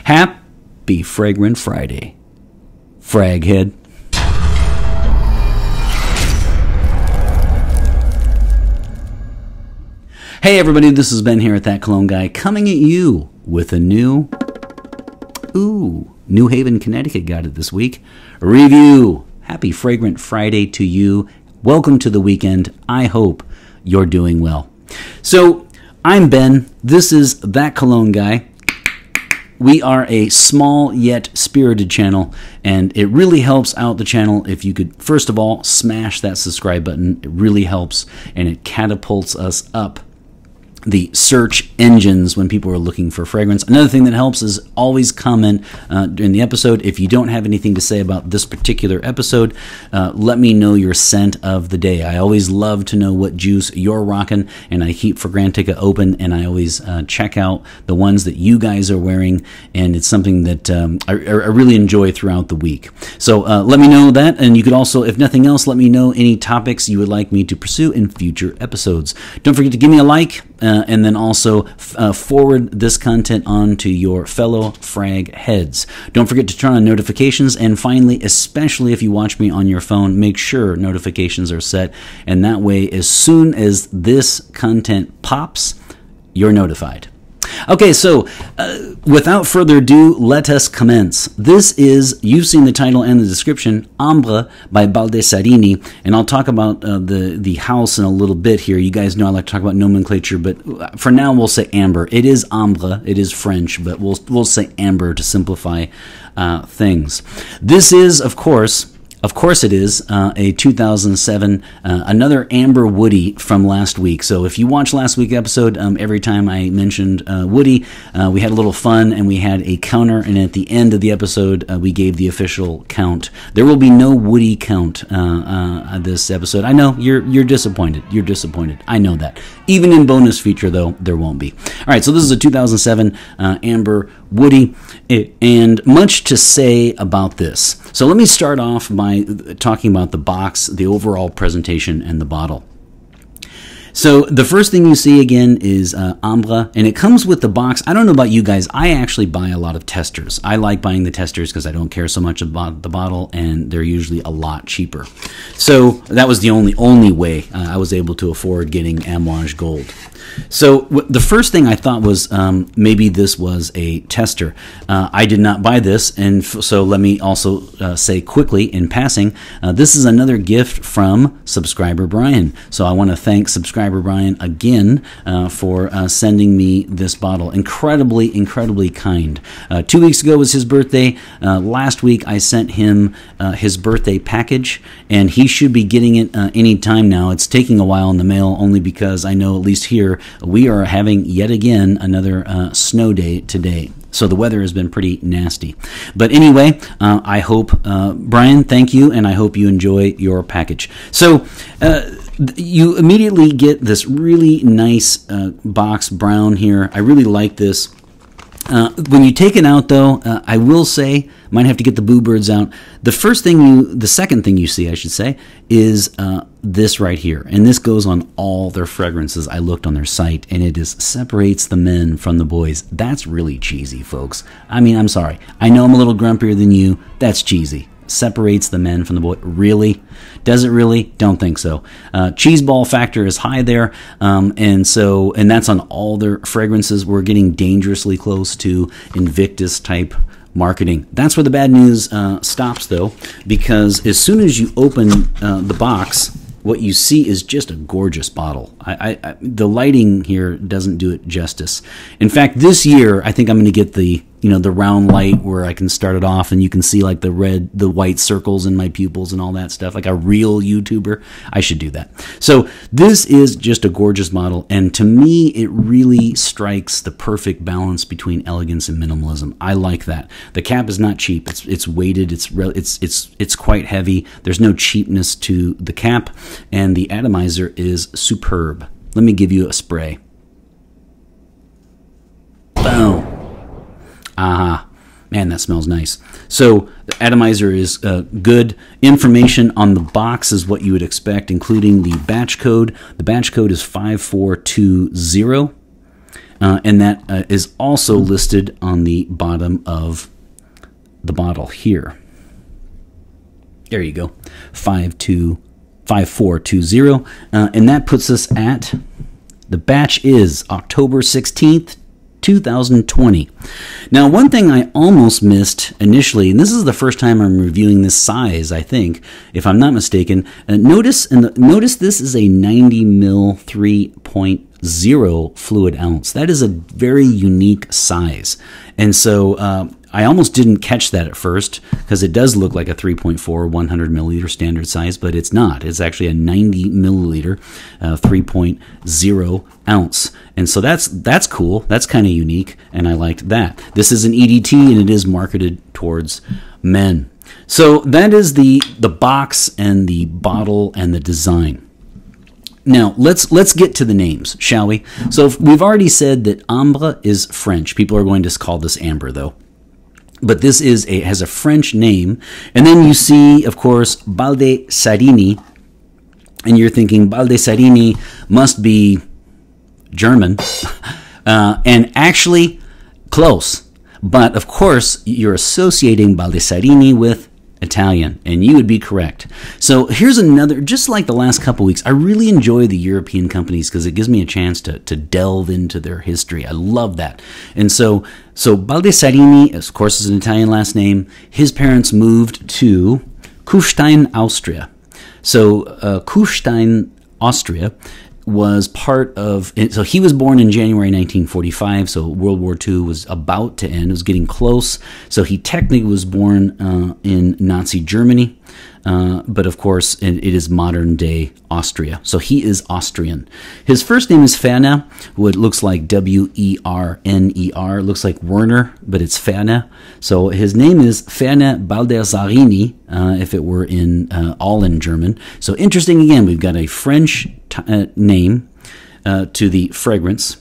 Happy Fragrant Friday, Fraghead. Hey everybody, this is Ben here at That Cologne Guy, coming at you with a New Haven, Connecticut got it this week. Review. Happy Fragrant Friday to you. Welcome to the weekend. I hope you're doing well. So, I'm Ben. This is That Cologne Guy. We are a small yet spirited channel, and it really helps out the channel if you could, first of all, smash that subscribe button. It really helps, and it catapults us up the search engines when people are looking for fragrance. Another thing that helps is always comment during the episode. If you don't have anything to say about this particular episode, let me know your scent of the day. I always love to know what juice you're rocking, and I keep Fragrantica open, and I always check out the ones that you guys are wearing, and it's something that I really enjoy throughout the week. So let me know that, and you could also, if nothing else, let me know any topics you would like me to pursue in future episodes. Don't forget to give me a like, and then also forward this content on to your fellow frag heads. Don't forget to turn on notifications, and finally, especially if you watch me on your phone, make sure notifications are set, and that way, as soon as this content pops, you're notified. Okay, so without further ado, let us commence. This is, you've seen the title and the description, Ambré by Baldessarini, and I'll talk about the house in a little bit here. You guys know I like to talk about nomenclature, but for now we'll say Amber. It is Ambré, it is French, but we'll say Amber to simplify things. This is, of course it is a 2007, another Amber Woody from last week. So if you watched last week's episode, every time I mentioned Woody, we had a little fun and we had a counter, and at the end of the episode, we gave the official count. There will be no Woody count this episode. I know you're disappointed. You're disappointed. I know that. Even in bonus feature, though, there won't be. All right, so this is a 2007 Amber Woody, and much to say about this. So let me start off by talking about the box, the overall presentation, and the bottle. So the first thing you see again is Ambré, and it comes with the box. I don't know about you guys. I actually buy a lot of testers. I like buying the testers because I don't care so much about the bottle, and they're usually a lot cheaper. So that was the only way I was able to afford getting Amouage Gold. So the first thing I thought was maybe this was a tester. I did not buy this, and so let me also say quickly in passing, this is another gift from subscriber Brian. So I want to thank subscriber Brian again for sending me this bottle. Incredibly kind. 2 weeks ago was his birthday. Last week I sent him his birthday package, and he should be getting it any time now. It's taking a while in the mail only because I know, at least here, we are having yet again another snow day today. So the weather has been pretty nasty. But anyway, I hope, Brian, thank you, and I hope you enjoy your package. So you immediately get this really nice box brown here. I really like this. When you take it out, though, I will say, might have to get the boo birds out. The second thing you see, I should say, is this right here, and this goes on all their fragrances. I looked on their site, and it is separates the men from the boys. That's really cheesy, folks. I mean, I'm sorry. I know I'm a little grumpier than you. That's cheesy. Separates the men from the boy. Really? Does it really? Don't think so. Cheeseball factor is high there, and that's on all their fragrances. We're getting dangerously close to Invictus type marketing. That's where the bad news stops, though, because as soon as you open the box, what you see is just a gorgeous bottle. The lighting here doesn't do it justice. In fact, this year, I think I'm going to get the round light where I can start it off and you can see like the white circles in my pupils and all that stuff, like a real YouTuber. I should do that. So this is just a gorgeous bottle, and to me, it really strikes the perfect balance between elegance and minimalism. I like that. The cap is not cheap. It's weighted. It's quite heavy. There's no cheapness to the cap, and the atomizer is superb. Let me give you a spray. Boom. Aha. Man, that smells nice. So the atomizer is good. Information on the box is what you would expect, including the batch code. The batch code is 5420. And that is also listed on the bottom of the bottle here. There you go, 5420. And that puts us at, the batch is October 16th, 2020. Now, one thing I almost missed initially, and this is the first time I'm reviewing this size, I think, if I'm not mistaken. Notice this is a 90 ml 3.0 fluid ounce. That is a very unique size. And so I almost didn't catch that at first because it does look like a 3.4 100 milliliter standard size, but it's not. It's actually a 90 milliliter 3.0 ounce. And so that's cool. That's kind of unique, and I liked that. This is an EDT, and it is marketed towards men. So that is the box and the bottle and the design. Now, let's get to the names, shall we? So we've already said that Ambré is French. People are going to call this Amber, though. But this has a French name. And then you see, of course, Baldessarini. And you're thinking Baldessarini must be German. And actually, close. But, of course, you're associating Baldessarini with Italian, and you would be correct. So here's another, just like the last couple weeks, I really enjoy the European companies because it gives me a chance to delve into their history. I love that. And so Baldessarini, of course, is an Italian last name. His parents moved to Kufstein, Austria. So Kufstein, Austria was part of, so he was born in January 1945, so World War II was about to end. It was getting close. So he technically was born in Nazi Germany, but of course it is modern day Austria. So he is Austrian. His first name is Ferner, what looks like W-E-R-N-E-R. Looks like Werner, but it's Ferner. So his name is Ferner Baldessarini, if it were all in German. So interesting again, we've got a French name to the fragrance.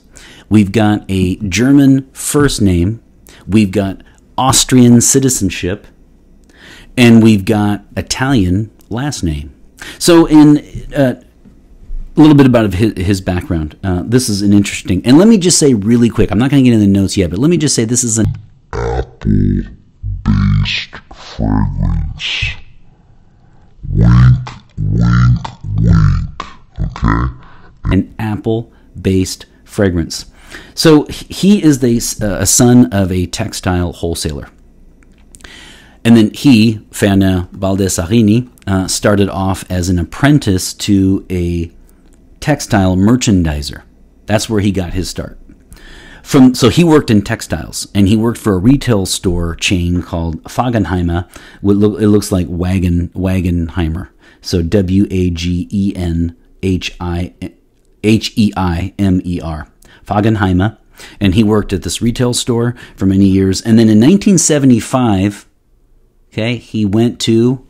We've got a German first name. We've got Austrian citizenship. And we've got Italian last name. So in a little bit about his background. This is an interesting, and let me just say really quick, I'm not going to get into the notes yet, but let me just say this is an apple-based fragrance. Wink, wink, wink. Okay. An apple-based fragrance. So he is a son of a textile wholesaler. And then he, Ferner Baldessarini, started off as an apprentice to a textile merchandiser. That's where he got his start. So he worked in textiles, and he worked for a retail store chain called Wagenheimer. It looks like Wagenheimer. So Wagenheimer. Wagenheimer. And he worked at this retail store for many years. And then in 1975, okay, he went to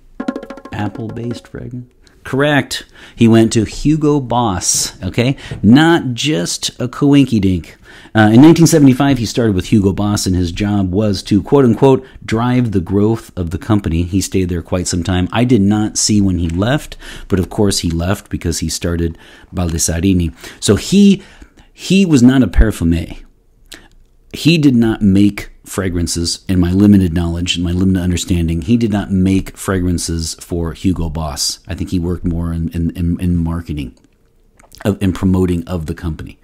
apple-based fragrance. Correct. He went to Hugo Boss, okay? Not just a coinky-dink. In 1975, he started with Hugo Boss, and his job was to, quote-unquote, drive the growth of the company. He stayed there quite some time. I did not see when he left, but of course he left because he started Baldessarini. So he was not a parfumer. He did not make fragrances, in my limited knowledge, in my limited understanding, he did not make fragrances for Hugo Boss. I think he worked more in marketing, in promoting of the company.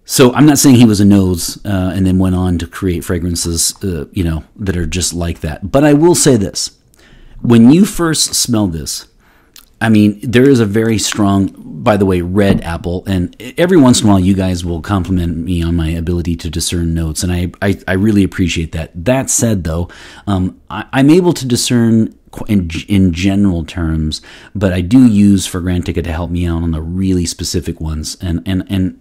So I'm not saying he was a nose and then went on to create fragrances, that are just like that. But I will say this: when you first smell this, I mean, there is a very strong, by the way, red apple, and every once in a while you guys will compliment me on my ability to discern notes, and I really appreciate that. That said, though, I'm able to discern in general terms, but I do use Fragrantica to help me out on the really specific ones, and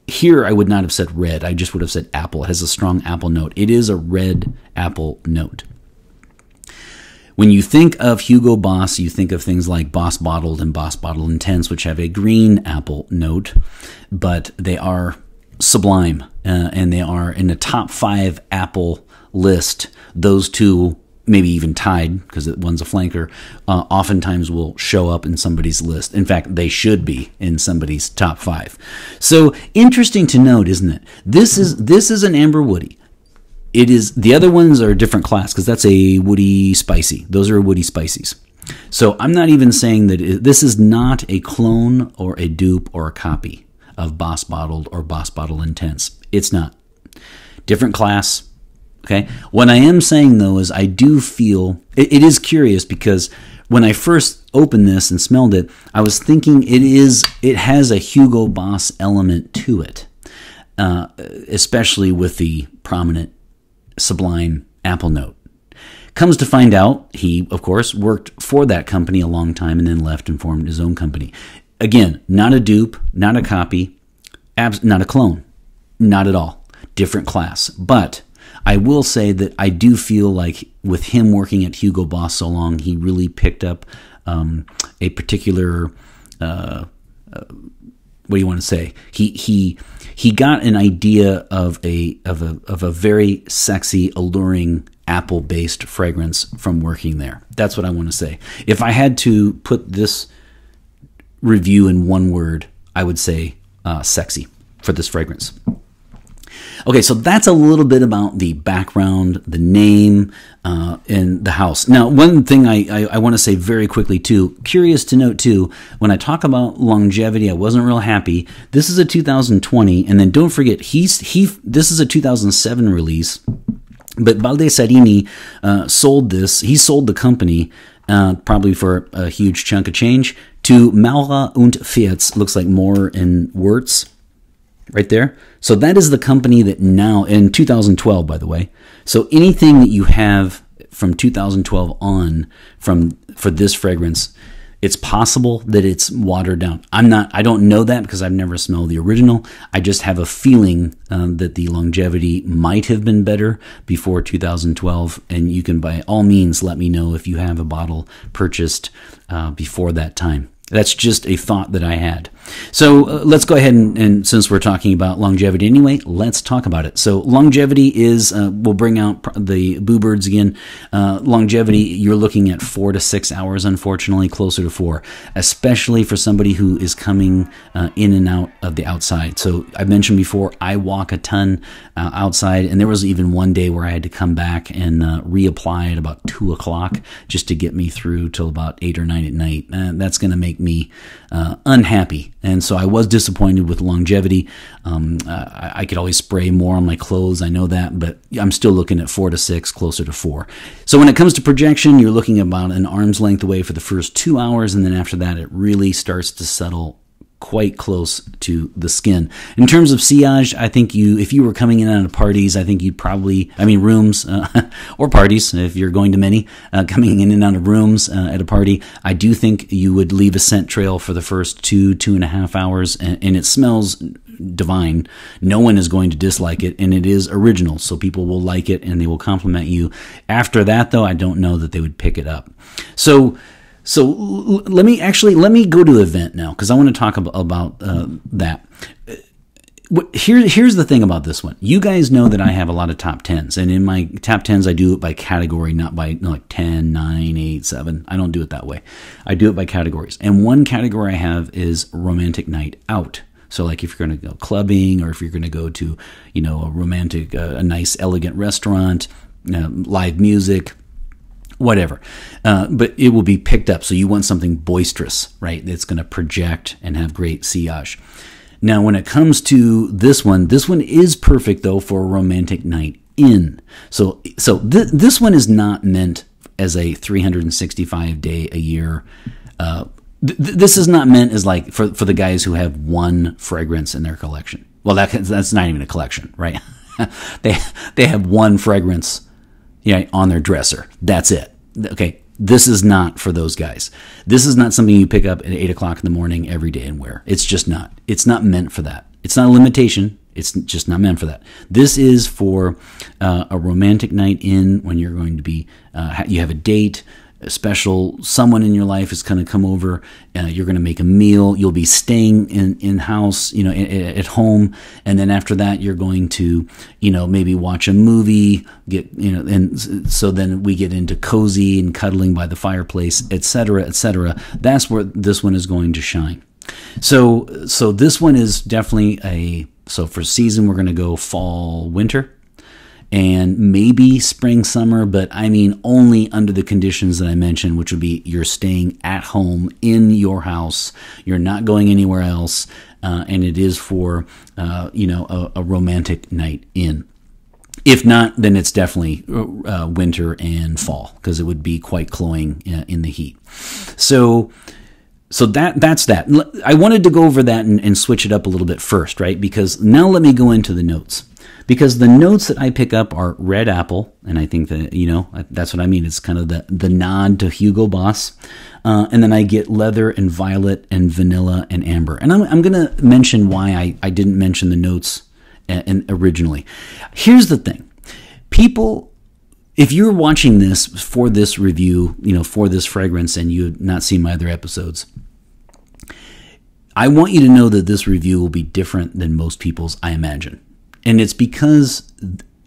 here I would not have said red, I just would have said apple. It has a strong apple note. It is a red apple note. When you think of Hugo Boss, you think of things like Boss Bottled and Boss Bottled Intense, which have a green apple note, but they are sublime, and they are in the top 5 apple list. Those two maybe even tied, because one's a flanker, oftentimes will show up in somebody's list. In fact, they should be in somebody's top 5. So interesting to note, isn't it? This is an amber woody. It is, the other ones are a different class, because that's a woody spicy. Those are woody spices. So I'm not even saying that this is not a clone or a dupe or a copy of Boss Bottled or Boss Bottle Intense. It's not. Different class. Okay. What I am saying, though, is I do feel it is curious, because when I first opened this and smelled it, I was thinking it has a Hugo Boss element to it, especially with the prominent sublime apple note. Comes to find out, he, of course, worked for that company a long time and then left and formed his own company. Again, not a dupe, not a copy, not a clone, not at all. Different class. But I will say that I do feel like with him working at Hugo Boss so long, he really picked up a particular, what do you want to say? He got an idea of a very sexy, alluring apple-based fragrance from working there. That's what I want to say. If I had to put this review in one word, I would say sexy for this fragrance. Okay, so that's a little bit about the background, the name, and the house. Now, one thing I want to say very quickly, too, curious to note, too, when I talk about longevity, I wasn't real happy. This is a 2020, and then don't forget, this is a 2007 release, but Baldessarini sold this. He sold the company, probably for a huge chunk of change, to Maurer und Fietz. Looks like Moore and Wirtz. Right there. So that is the company that now, in 2012, by the way. So anything that you have from 2012 on for this fragrance, it's possible that it's watered down. I don't know that because I've never smelled the original. I just have a feeling that the longevity might have been better before 2012. And you can, by all means, let me know if you have a bottle purchased before that time. That's just a thought that I had. So let's go ahead and since we're talking about longevity anyway, let's talk about it. So longevity is, we'll bring out the Boo Birds again. Longevity, you're looking at 4 to 6 hours, unfortunately, closer to 4, especially for somebody who is coming in and out of the outside. So I mentioned before, I walk a ton outside, and there was even one day where I had to come back and reapply at about 2 o'clock just to get me through till about 8 or 9 at night. That's going to make me unhappy, and so I was disappointed with longevity. I could always spray more on my clothes, I know that, but I'm still looking at 4 to 6, closer to 4. So when it comes to projection, you're looking about an arm's length away for the first 2 hours, and then after that it really starts to settle quite close to the skin. In terms of sillage, I think if you were coming in out of parties, I think you'd probably, rooms or parties, if you're going to many, coming in and out of rooms at a party, I do think you would leave a scent trail for the first 2.5 hours, and it smells divine. No one is going to dislike it, and it is original, so people will like it and they will compliment you. After that, though, I don't know that they would pick it up. So let me go to the event now, because I want to talk about that. Here's the thing about this one. You guys know that I have a lot of top 10s, and in my top 10s I do it by category, not by like 10, 9, 8, 7. I don't do it that way. I do it by categories. And one category I have is romantic night out. So like if you're going to go clubbing, or if you're going to go to, a romantic, a nice elegant restaurant, live music, whatever, but it will be picked up. So you want something boisterous, right? That's going to project and have great sillage. Now, when it comes to this one is perfect though for a romantic night in. So this one is not meant as a 365 day a year. This is not meant as like for the guys who have one fragrance in their collection. Well, that's not even a collection, right? they have one fragrance, on their dresser. That's it. Okay, this is not for those guys. This is not something you pick up at 8 o'clock in the morning every day and wear. It's just not. It's not meant for that. It's not a limitation. It's just not meant for that. This is for a romantic night in, when you're going to be, you have a date, special someone in your life is going to come over. You're going to make a meal. You'll be staying in house, at home, and then after that, you're going to, maybe watch a movie. And so then we get into cozy and cuddling by the fireplace, etc., etc. That's where this one is going to shine. So this one is definitely so for season, we're going to go fall, winter. And maybe spring, summer, but I mean only under the conditions that I mentioned, which would be you're staying at home in your house, you're not going anywhere else, and it is for a romantic night in. If not, then it's definitely winter and fall, because it would be quite cloying in the heat. So that's that. I wanted to go over that and switch it up a little bit first, right? Because now let me go into the notes. Because the notes that I pick up are red apple, and I think that, that's what I mean. It's kind of the nod to Hugo Boss. And then I get leather and violet and vanilla and amber. And I'm going to mention why I didn't mention the notes originally. Here's the thing. People, if you're watching this for this review, for this fragrance, and you've not seen my other episodes, I want you to know that this review will be different than most people's, I imagine. And it's because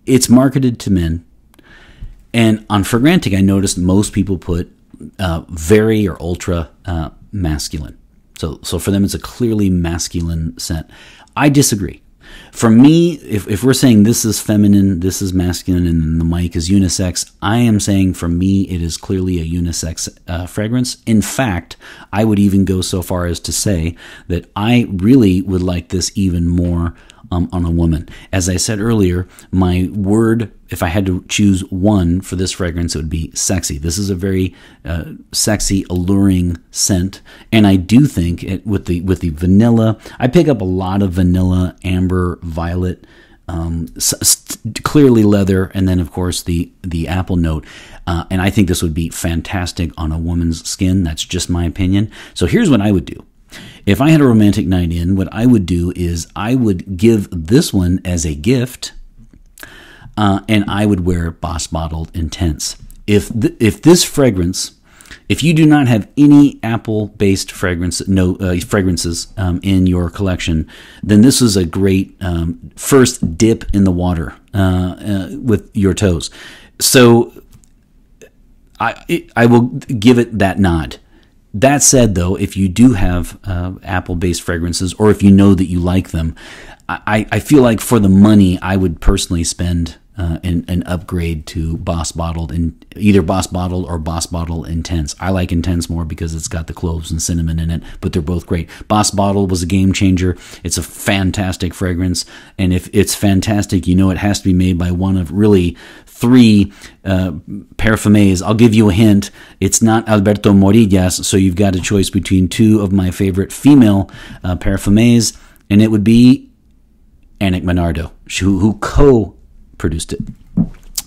it's marketed to men. And on Fragrantic, I noticed most people put very or ultra masculine. So for them, it's a clearly masculine scent. I disagree. For me, if we're saying this is feminine, this is masculine, and the mic is unisex, I am saying for me, it is clearly a unisex fragrance. In fact, I would even go so far as to say that I really would like this even more on a woman. As I said earlier, my word, if I had to choose one for this fragrance, it would be sexy. This is a very sexy, alluring scent, and I do think with the vanilla, I pick up a lot of vanilla, amber, violet, clearly leather, and then of course the apple note. And I think this would be fantastic on a woman's skin. That's just my opinion. So here's what I would do. If I had a romantic night in, what I would do is I would give this one as a gift, and I would wear Boss Bottled Intense. If this if you do not have any apple-based fragrances in your collection, then this is a great first dip in the water with your toes. So I will give it that nod. That said, though, if you do have apple-based fragrances, or if you know that you like them, I feel like for the money, I would personally spend an upgrade to Boss Bottled, either Boss Bottled or Boss Bottled Intense. I like Intense more because it's got the cloves and cinnamon in it, but they're both great. Boss Bottled was a game changer. It's a fantastic fragrance, and if it's fantastic, it has to be made by one of really 3 parfumés. I'll give you a hint. It's not Alberto Morillas, so you've got a choice between 2 of my favorite female parfumés, and it would be Annick Menardo, who co-produced it.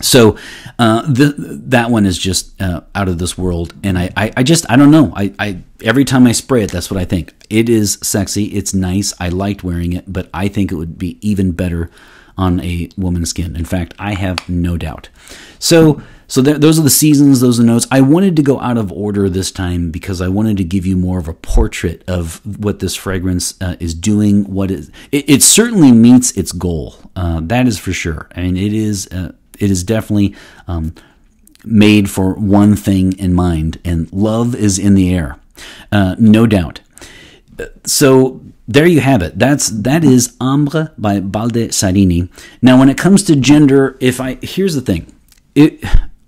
So that one is just out of this world, and I don't know. I every time I spray it, that's what I think. It is sexy. It's nice. I liked wearing it, but I think it would be even better on a woman's skin. In fact, I have no doubt. So those are the seasons, those are the notes. I wanted to go out of order this time because I wanted to give you more of a portrait of what this fragrance is doing. It certainly meets its goal. That is for sure. I mean, it is definitely made for one thing in mind, and love is in the air, no doubt. So there you have it. That is Ambré by Baldessarini. Now, when it comes to gender, here's the thing.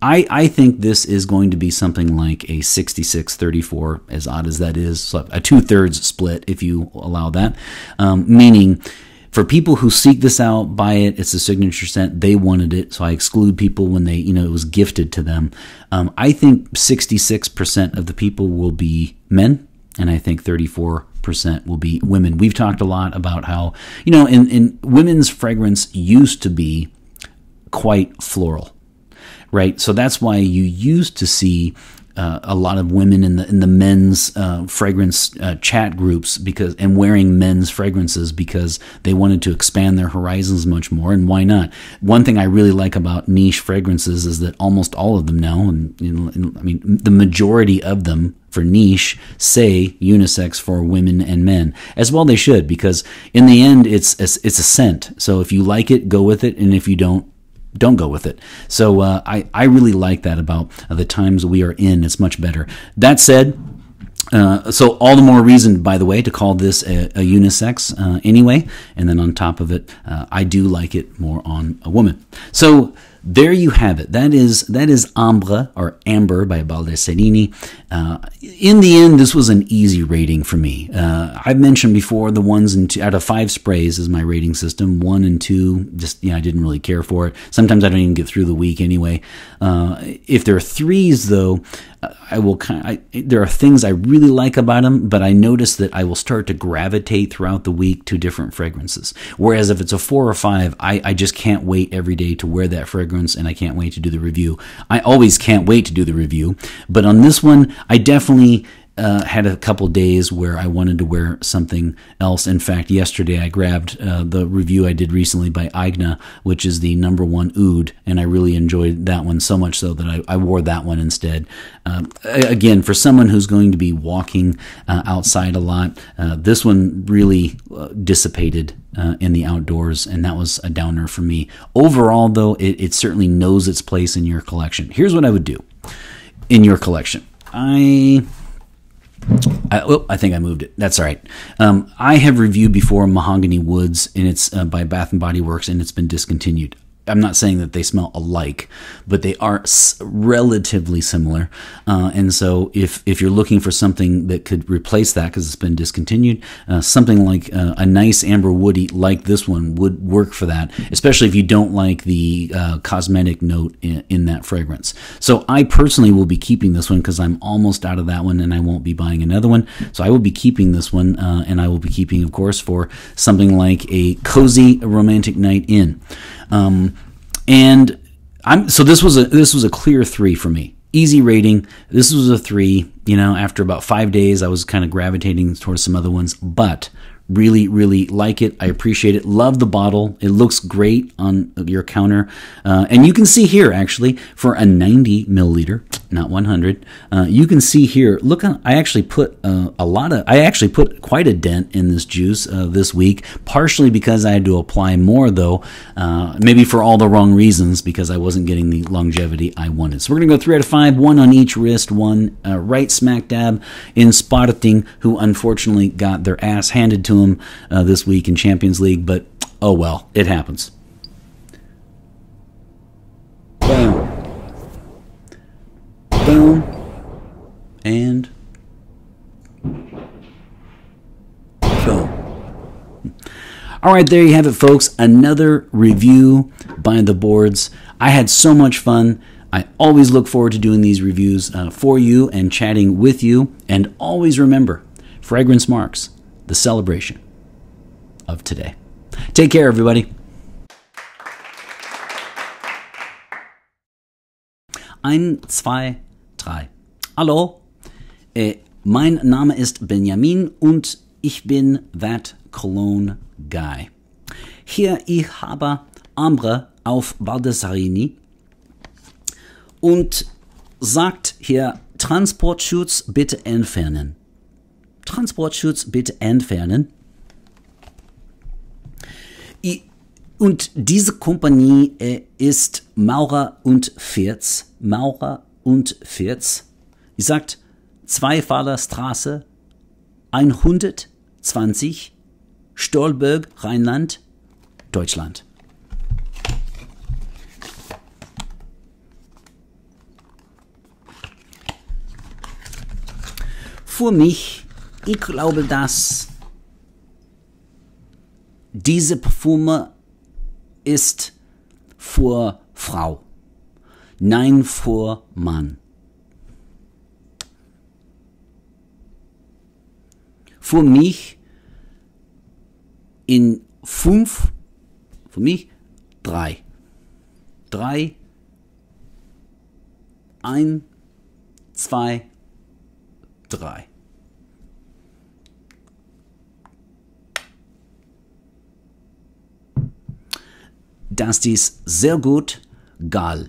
I think this is going to be something like a 66-34, as odd as that is, so a 2/3 split, if you allow that. Meaning, for people who seek this out, buy it, it's a signature scent, they wanted it, so I exclude people when it was gifted to them. I think 66% of the people will be men, and I think 34% will be women. We've talked a lot about how, in women's fragrance used to be quite floral, right? So that's why you used to see a lot of women in the men's fragrance chat groups and wearing men's fragrances because they wanted to expand their horizons much more, and why not? One thing I really like about niche fragrances is that almost all of them now, and I mean the majority of them for niche say unisex for women and men, as well they should, because in the end it's a scent. So if you like it, go with it, and if you don't go with it. So I really like that about the times we are in. It's much better. That said, so all the more reason, by the way, to call this a unisex anyway. And then on top of it, I do like it more on a woman. So there you have it. That is Ambré, or Amber, by Baldessarini. In the end, this was an easy rating for me. I've mentioned before the 1s and 2 out of 5 sprays is my rating system. 1 and 2, just I didn't really care for it. Sometimes I don't even get through the week anyway. If there are 3s though, there are things I really like about them, but I notice that I will start to gravitate throughout the week to different fragrances. Whereas if it's a 4 or 5, I just can't wait every day to wear that fragrance, and I can't wait to do the review. I always can't wait to do the review, but on this one, I definitely had a couple days where I wanted to wear something else. In fact, yesterday I grabbed the review I did recently by Igna, which is the #1 oud, and I really enjoyed that one so much so that I wore that one instead. Again, for someone who's going to be walking outside a lot, this one really dissipated in the outdoors, and that was a downer for me. Overall, though, it certainly knows its place in your collection. Here's what I would do in your collection. I think I moved it. That's all right. I have reviewed before Mahogany Woods, and it's by Bath & Body Works, and it's been discontinued. I'm not saying that they smell alike, but they are relatively similar. And so if you're looking for something that could replace that because it's been discontinued, something like a nice amber woody like this one would work for that, especially if you don't like the cosmetic note in that fragrance. So I personally will be keeping this one because I'm almost out of that one and I won't be buying another one. So I will be keeping this one, and I will be keeping, of course, for something like a cozy romantic night in. So this was a clear 3 for me. Easy rating. This was a 3. After about 5 days, I was kind of gravitating towards some other ones, but really, really like it. I appreciate it. Love the bottle. It looks great on your counter. And you can see here, actually, for a 90 milliliter, not 100, you can see here, look, I actually put quite a dent in this juice this week, partially because I had to apply more, though, maybe for all the wrong reasons, because I wasn't getting the longevity I wanted. So we're going to go 3 out of 5, 1 on each wrist, 1 right smack dab in Sporting, who unfortunately got their ass handed to them this week in Champions League, but oh well, it happens. Boom. Boom. And boom. All right, there you have it, folks. Another review by the boards. I had so much fun. I always look forward to doing these reviews for you and chatting with you. And always remember, fragrance marks the celebration of today. Take care, everybody. 1, 2, 3. Hallo, mein Name ist Benjamin und ich bin that Cologne Guy. Hier ich habe Ambré auf Baldessarini und sagt hier Transportschutz bitte entfernen. Transportschutz bitte entfernen. Und diese Kompanie ist Maurer und Firz. Maurer und Firz. Ich sagt Zweifaller Straße 120 Stolberg, Rheinland, Deutschland. Für mich, ich glaube, dass diese Parfume ist für Frau, nein für Mann. Für mich in 5, für mich 3. 3, 1, 2, 3. Das ist sehr gut, Gal.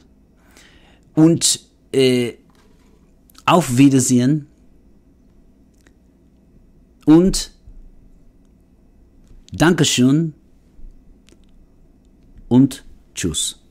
Und auf Wiedersehen und Dankeschön und Tschüss.